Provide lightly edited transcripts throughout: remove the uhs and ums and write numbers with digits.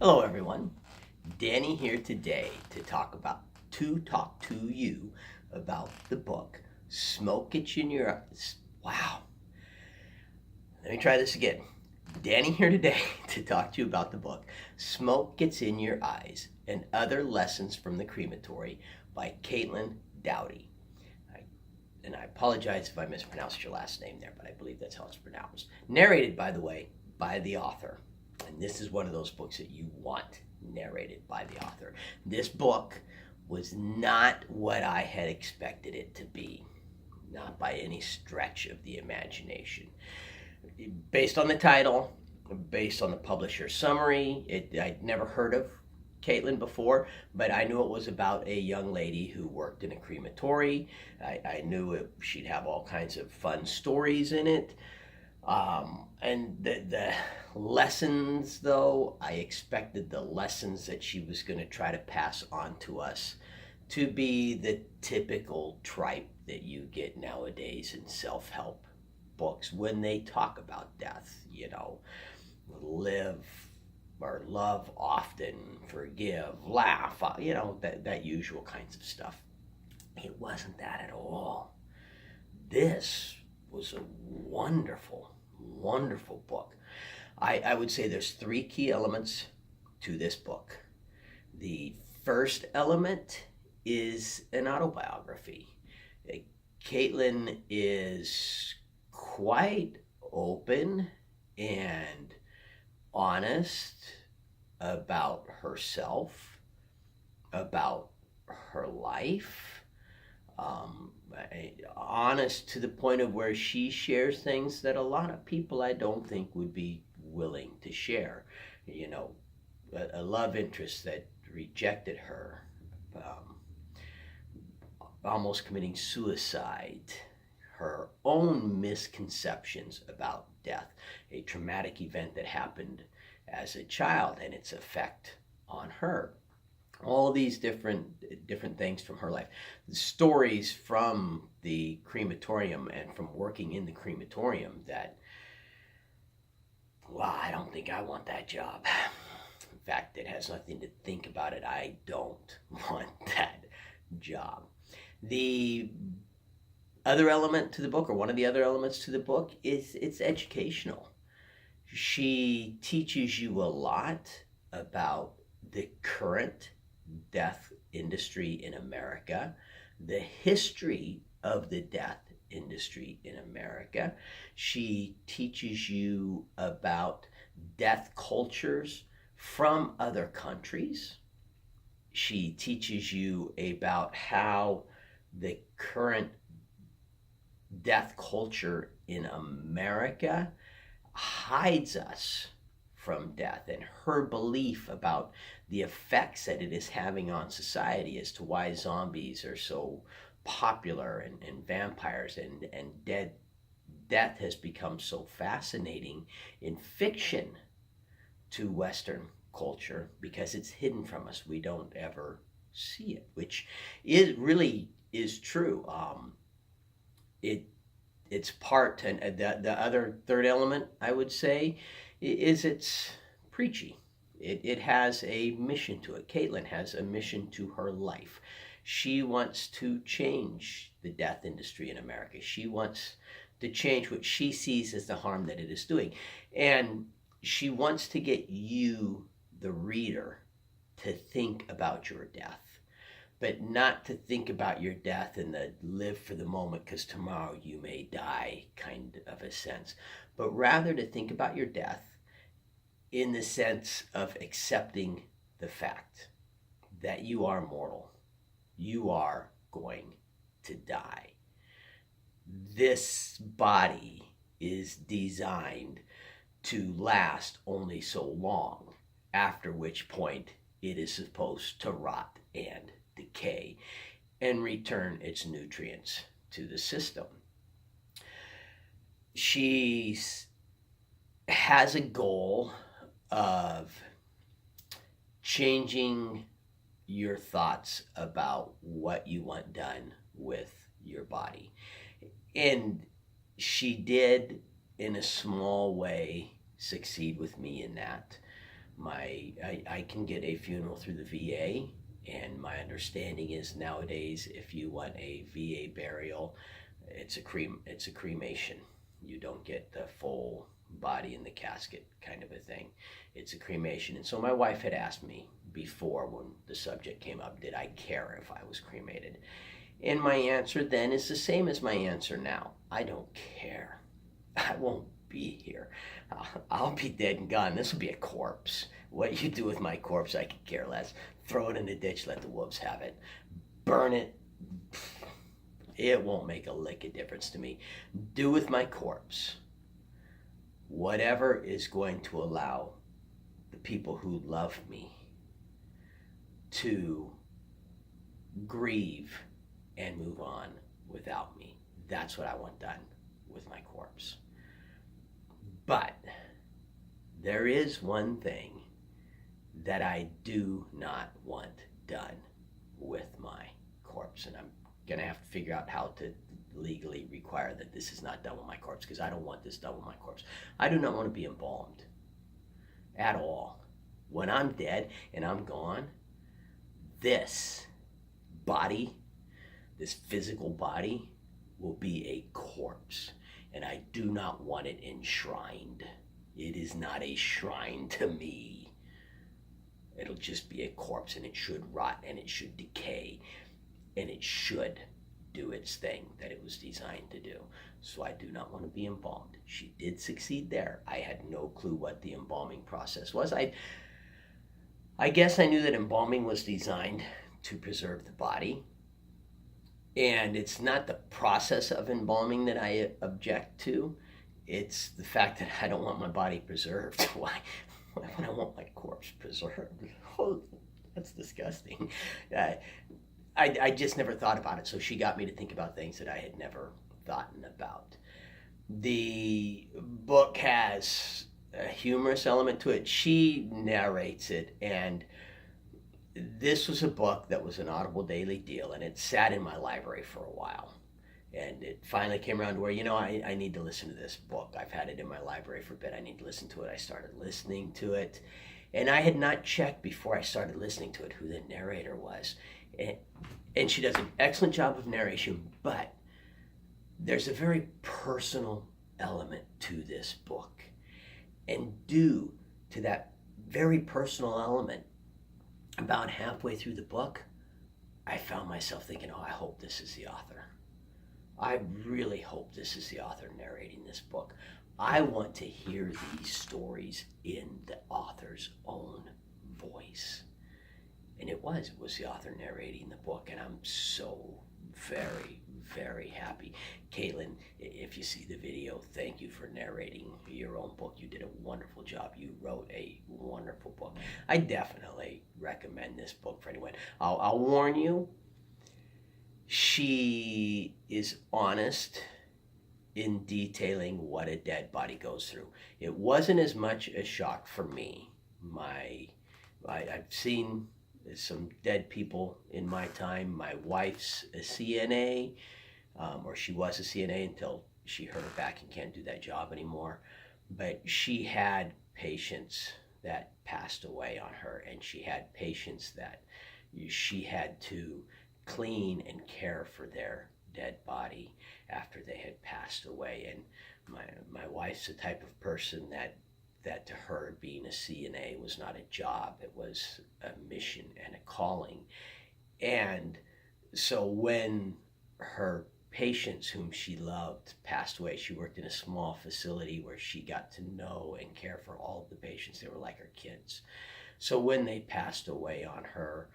Hello, everyone. Danny here today to talk to you about the book Smoke Gets You in Your Eyes. Wow. Let me try this again. Danny here today to talk to you about the book Smoke Gets in Your Eyes and Other Lessons from the Crematory by Caitlin Doughty. And I apologize if I mispronounced your last name there, but I believe that's how it's pronounced. Narrated, by the way, by the author. And this is one of those books that you want narrated by the author. This book was not what I had expected it to be, not by any stretch of the imagination. Based on the title, based on the publisher's summary, I'd never heard of Caitlin before, but I knew it was about a young lady who worked in a crematory. I knew she'd have all kinds of fun stories in it. And the lessons, though, I expected the lessons that she was going to try to pass on to us to be the typical tripe that you get nowadays in self-help books when they talk about death. Live or love often, forgive, laugh, that usual kinds of stuff. It wasn't that at all. This was a wonderful, wonderful book. I would say there's three key elements to this book. The first element is an autobiography. Caitlin is quite open and honest about herself, about her life, honest to the point of where she shares things that a lot of people I don't think would be willing to share. A love interest that rejected her, almost committing suicide, her own misconceptions about death, a traumatic event that happened as a child and its effect on her. All of these different things from her life. The stories from the crematorium and from working in the crematorium that, well, I don't think I want that job. In fact, it has nothing to think about it. I don't want that job. The other element to the book, or one of the other elements to the book, is it's educational. She teaches you a lot about the current death industry in America, the history of the death industry in America. She teaches you about death cultures from other countries. She teaches you about how the current death culture in America hides us from death, and her belief about the effects that it is having on society as to why zombies are so popular and vampires and death has become so fascinating in fiction to Western culture because it's hidden from us. We don't ever see it, which really is true. It's part, and the other third element, I would say, is it's preachy. It has a mission to it. Caitlin has a mission to her life. She wants to change the death industry in America. She wants to change what she sees as the harm that it is doing. And she wants to get you, the reader, to think about your death. But not to think about your death in the live for the moment because tomorrow you may die kind of a sense, but rather to think about your death in the sense of accepting the fact that you are mortal. You are going to die. This body is designed to last only so long, after which point it is supposed to rot and decay and return its nutrients to the system. She has a goal of changing your thoughts about what you want done with your body. And she did, in a small way, succeed with me in that. I can get a funeral through the VA, and my understanding is nowadays if you want a VA burial, it's a cremation. You don't get the full body in the casket kind of a thing. It's a cremation. And so my wife had asked me before when the subject came up, did I care if I was cremated? And my answer then is the same as my answer now. I don't care. I won't be here. I'll be dead and gone. This will be a corpse. What you do with my corpse, I could care less. Throw it in the ditch, let the wolves have it. Burn it. It won't make a lick of difference to me. Do with my corpse whatever is going to allow the people who love me to grieve and move on without me. That's what I want done with my corpse. But there is one thing that I do not want done with my corpse, and I'm going to have to figure out how to legally require that this is not done with my corpse, because I don't want this done with my corpse. I do not want to be embalmed at all. When I'm dead and I'm gone, this body, this physical body, will be a corpse, and I do not want it enshrined. It is not a shrine to me. It'll just be a corpse, and it should rot, and it should decay, and it should do its thing that it was designed to do. So I do not want to be embalmed. She did succeed there. I had no clue what the embalming process was. I guess I knew that embalming was designed to preserve the body. And it's not the process of embalming that I object to. It's the fact that I don't want my body preserved. Why would I want my corpse preserved? Oh, that's disgusting. I just never thought about it. So she got me to think about things that I had never thought about. The book has a humorous element to it. She narrates it, and this was a book that was an Audible daily deal, and it sat in my library for a while. And it finally came around to where, I need to listen to this book. I've had it in my library for a bit. I need to listen to it. I started listening to it. And I had not checked before I started listening to it who the narrator was. And she does an excellent job of narration, but there's a very personal element to this book. And due to that very personal element, about halfway through the book, I found myself thinking, I hope this is the author. I really hope this is the author narrating this book. I want to hear these stories in the author's own voice. And it was the author narrating the book, and I'm so very, very happy. Caitlin, if you see the video, thank you for narrating your own book. You did a wonderful job. You wrote a wonderful book. I definitely recommend this book for anyone. I'll warn you, she is honest in detailing what a dead body goes through. It wasn't as much a shock for me. I've seen some dead people in my time. My wife's a CNA, or she was a CNA until she hurt her back and can't do that job anymore. But she had patients that passed away on her, and she had patients that she had to clean and care for their dead body after they had passed away. And my wife's the type of person that to her being a CNA was not a job, it was a mission and a calling. And so when her patients whom she loved passed away, she worked in a small facility where she got to know and care for all of the patients. They were like her kids. So when they passed away on her,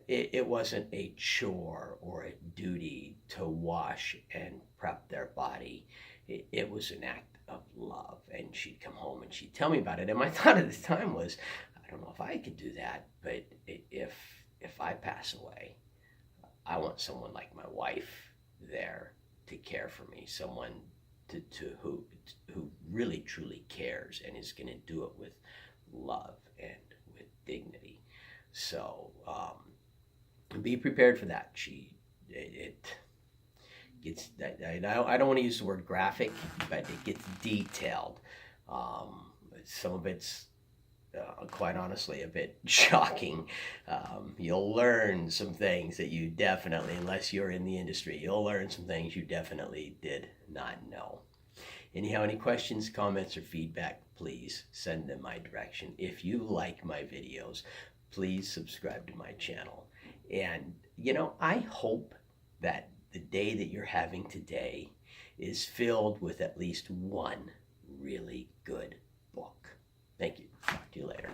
it wasn't a chore or a duty to wash and prep their body. It was an act of love, and she'd come home and she'd tell me about it. And my thought at the time was, I don't know if I could do that, but if I pass away, I want someone like my wife there to care for me, someone who really truly cares and is going to do it with love and with dignity. So be prepared for that. It gets, I don't want to use the word graphic, but it gets detailed. Some of it's quite honestly, a bit shocking. You'll learn some things that you definitely, unless you're in the industry, you'll learn some things you definitely did not know. Anyhow, any questions, comments, or feedback, please send them my direction. If you like my videos, please subscribe to my channel. And, I hope that the day that you're having today is filled with at least one really good book. Thank you. Talk to you later.